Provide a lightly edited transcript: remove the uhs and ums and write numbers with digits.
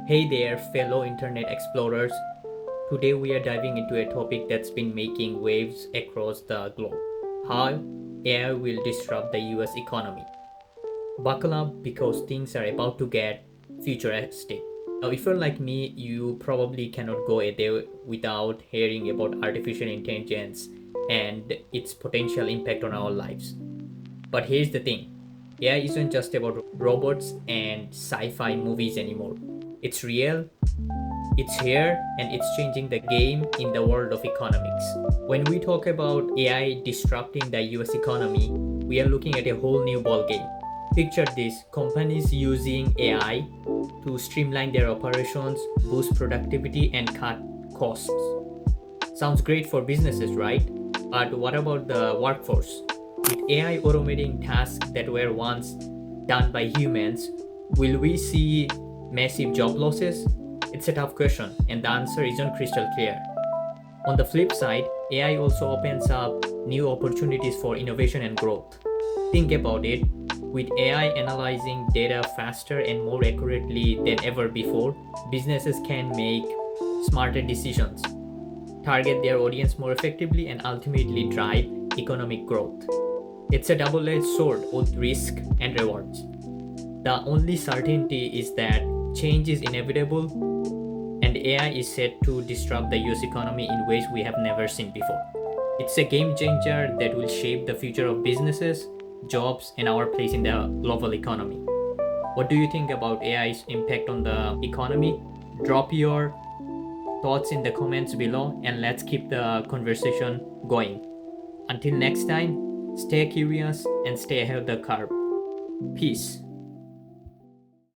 Hey there, fellow internet explorers. Today we are diving into a topic that's been making waves across the globe: how AI will disrupt the US economy. Buckle up because things are about to get futuristic. Now, if you're like me, you probably cannot go a day without hearing about artificial intelligence and its potential impact on our lives. But here's the thing: AI isn't just about robots and sci fi movies anymore. It's real, it's here, and it's changing the game in the world of economics. When we talk about AI disrupting the US economy, we are looking at a whole new ballgame. Picture this: companies using AI to streamline their operations, boost productivity, and cut costs. Sounds great for businesses, right? But what about the workforce? With AI automating tasks that were once done by humans, will we see massive job losses? It's a tough question, and the answer isn't crystal clear. On the flip side, AI also opens up new opportunities for innovation and growth. Think about it: with AI analyzing data faster and more accurately than ever before, businesses can make smarter decisions, target their audience more effectively, and ultimately drive economic growth. It's a double edged sword with risk and rewards. The only certainty is that change is inevitable, and AI is set to disrupt the US economy in ways we have never seen before. It's a game changer that will shape the future of businesses, jobs, and our place in the global economy. What do you think about AI's impact on the economy? Drop your thoughts in the comments below and let's keep the conversation going. Until next time, stay curious and stay ahead of the curve. Peace.